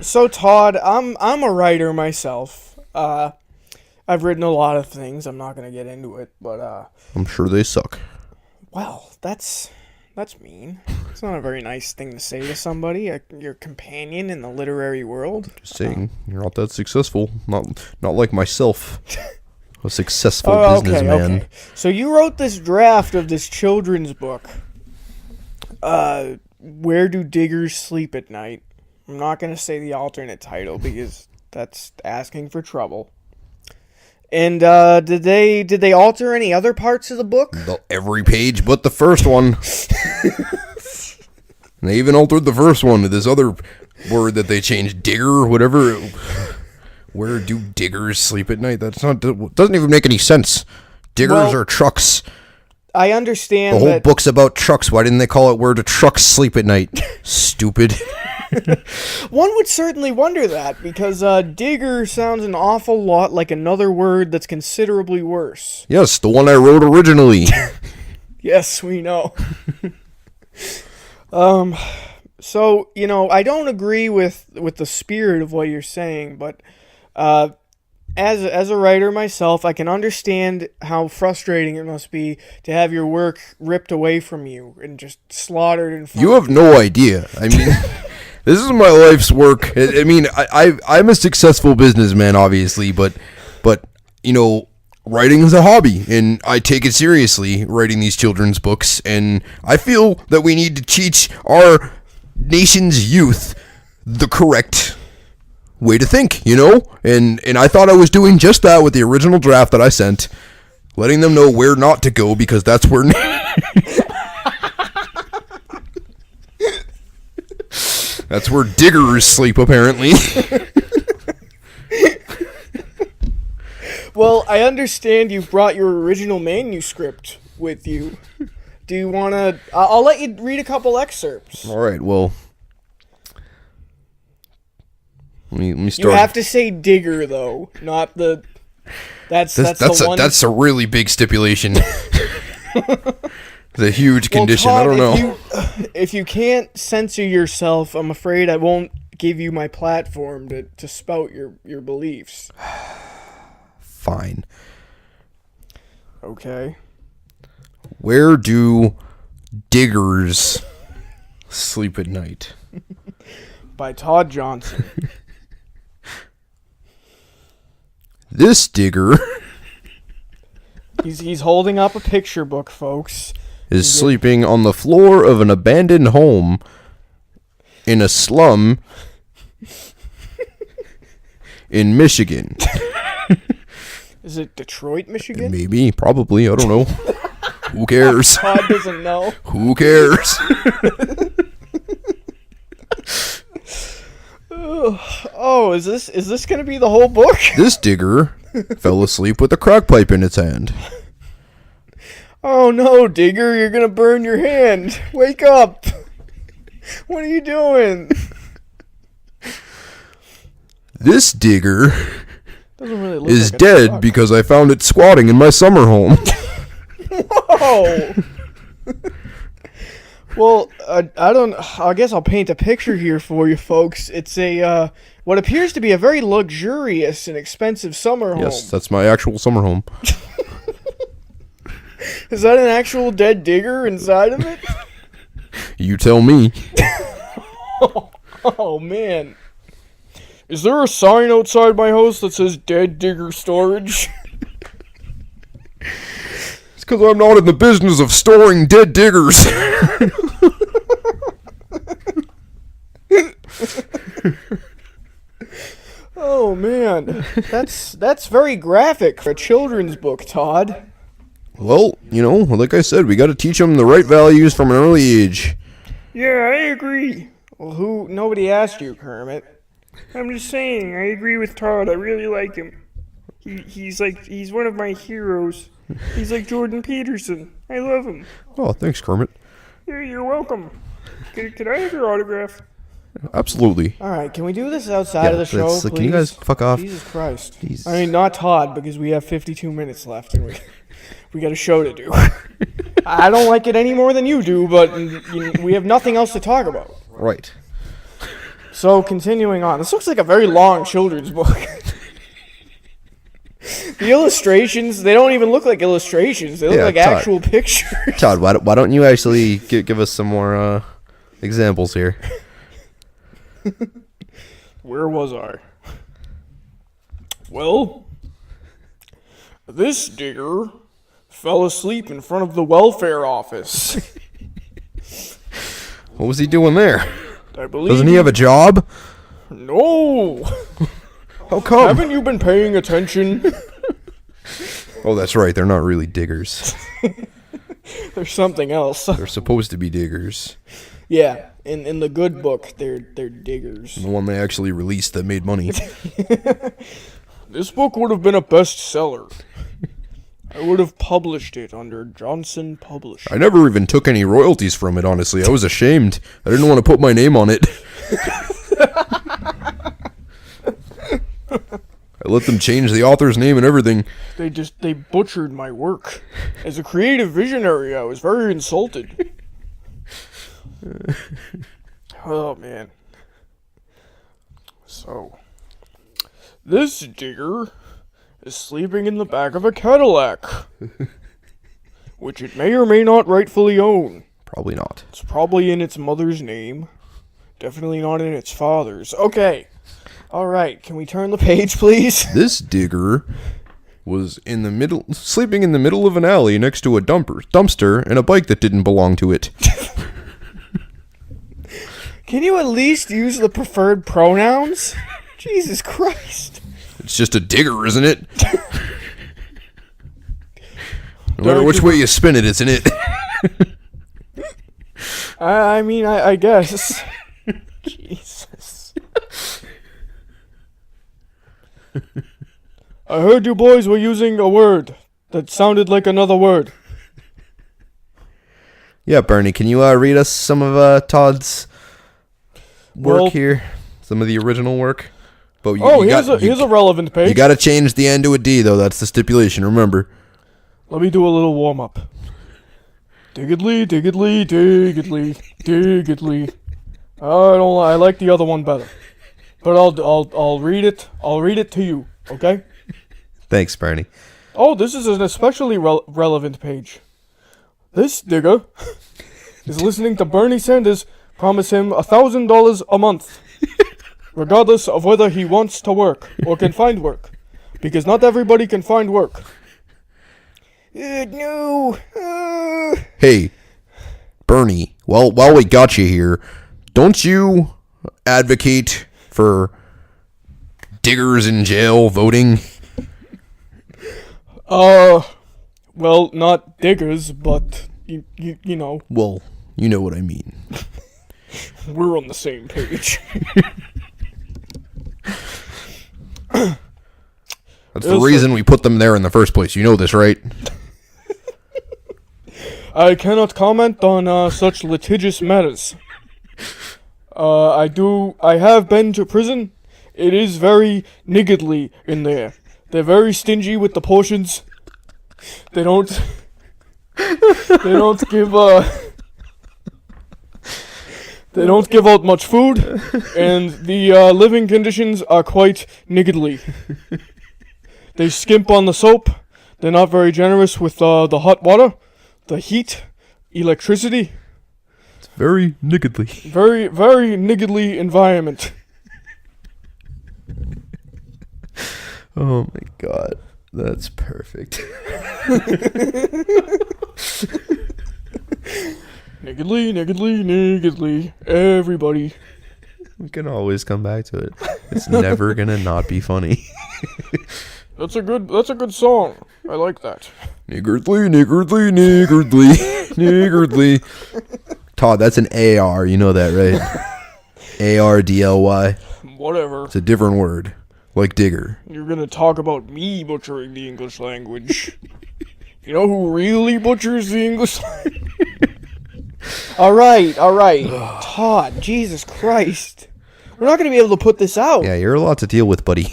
So Todd, I'm a writer myself. I've written a lot of things. I'm not gonna get into it, but I'm sure they suck. well, that's mean. It's not a very nice thing to say to somebody, your companion in the literary world. Just saying, you're not that successful. Not like myself. A successful Oh, businessman. okay. So you wrote this draft of this children's book. Where do diggers sleep at night? I'm not gonna say the alternate title because that's asking for trouble. And did they alter any other parts of the book? Every page but the first one. They even altered the first one to this other word that they changed, digger or whatever. Where do diggers sleep at night? Doesn't even make any sense. Diggers are trucks. I understand the whole book's about trucks. Why didn't they call it Where Do Trucks Sleep at Night? Stupid. One would certainly wonder that, because digger sounds an awful lot like another word that's considerably worse. Yes, the one I wrote originally. Yes, we know. So, I don't agree with the spirit of what you're saying, but as a writer myself, I can understand how frustrating it must be to have your work ripped away from you and just slaughtered in front You have no idea. I mean, this is my life's work. I mean, I'm a successful businessman, obviously, but writing is a hobby, and I take it seriously, writing these children's books, and I feel that we need to teach our nation's youth the correct way to think, and I thought I was doing just that with the original draft that I sent, letting them know where not to go, because that's where that's where diggers sleep, apparently. Well, I understand you've brought your original manuscript with you. Do you want to... I'll let you read a couple excerpts. All right, well... Let me start. You have to say digger, though, not the... That's a really big stipulation. It's a huge condition. Todd, I don't know. If you can't censor yourself, I'm afraid I won't give you my platform to spout your beliefs. Fine. Okay. Where do diggers sleep at night? By Todd Johnson. This digger He's holding up a picture book, folks. Is sleeping on the floor of an abandoned home in a slum in Michigan. Is it Detroit, Michigan? Maybe, probably, I don't know. Who cares? Todd doesn't know. Who cares? Oh, is this gonna be the whole book? This digger fell asleep with a crack pipe in its hand. Oh no, digger, you're gonna burn your hand. Wake up. What are you doing? This digger Doesn't really look is like a dead truck. because I found it squatting in my summer home. Whoa. Well, I guess I'll paint a picture here for you folks. It's a what appears to be a very luxurious and expensive summer home. Yes, that's my actual summer home. Is that an actual dead digger inside of it? You tell me. Oh man. Is there a sign outside my house that says dead digger storage? It's because I'm not in the business of storing dead diggers. Oh man. That's very graphic for a children's book, Todd. Well, like I said, we got to teach them the right values from an early age. Yeah, I agree. Well, nobody asked you, Kermit. I'm just saying, I agree with Todd. I really like him. He's one of my heroes. He's like Jordan Peterson. I love him. Oh, thanks, Kermit. Yeah, you're welcome. Could I have your autograph? Absolutely. All right, can we do this outside of the show, please? Can you guys fuck off? Jesus Christ. Jesus. I mean, not Todd, because we have 52 minutes left, and we got a show to do. I don't like it any more than you do, but we have nothing else to talk about. Right. So, continuing on. This looks like a very long children's book. The illustrations, they don't even look like illustrations. They look like Todd. actual pictures. Todd, why don't you actually give us some more examples here? Where was I? Well, this digger fell asleep in front of the welfare office. What was he doing there? I believe. Doesn't he have a job? No! How come? Haven't you been paying attention? Oh, that's right. They're not really diggers. There's something else. They're supposed to be diggers. Yeah, in the good book, they're diggers. The one they actually released that made money. This book would have been a bestseller. I would have published it under Johnson Publishing. I never even took any royalties from it, honestly. I was ashamed. I didn't want to put my name on it. I let them change the author's name and everything. They butchered my work. As a creative visionary, I was very insulted. Oh, man. So, this digger is sleeping in the back of a Cadillac, which it may or may not rightfully own. Probably not. It's probably in its mother's name. Definitely not in its father's. Okay. Alright, can we turn the page, please? This digger was sleeping in the middle of an alley next to a dumpster and a bike that didn't belong to it. Can you at least use the preferred pronouns? Jesus Christ. It's just a digger, isn't it? No matter which way you spin it, isn't it? I mean, I guess. Jesus. I heard you boys were using a word that sounded like another word. Yeah, Bernie, can you read us some of Todd's work here? Some of the original work? But here's a relevant page. You got to change the N to a D, though. That's the stipulation, remember. Let me do a little warm-up. Diggedly, diggedly, diggedly, diggedly. I like the other one better. But I'll read it. I'll read it to you, okay? Thanks, Bernie. Oh, this is an especially relevant page. This digger is listening to Bernie Sanders promise him $1,000 a month, regardless of whether he wants to work or can find work, because not everybody can find work. No. Hey, Bernie, while we got you here, don't you advocate for diggers in jail voting? Well, not diggers, but you know. Well, you know what I mean. We're on the same page. That's the reason we put them there in the first place. You know this, right? I cannot comment on such litigious matters. I have been to prison. It is very niggardly in there. They're very stingy with the portions. They don't give out much food, and the living conditions are quite niggardly. They skimp on the soap. They're not very generous with the hot water, the heat, electricity. It's very niggardly. Very, very niggardly environment. Oh my god, that's perfect. Niggardly, niggardly, niggardly, everybody. We can always come back to it. It's never gonna not be funny. That's a good song. I like that. Niggardly, niggardly, niggardly, niggardly. Todd, that's an AR, you know that, right? ARDLY. Whatever. It's a different word. Like digger. You're gonna talk about me butchering the English language. You know who really butchers the English language? Alright. Todd, Jesus Christ. We're not gonna be able to put this out. Yeah, you're a lot to deal with, buddy.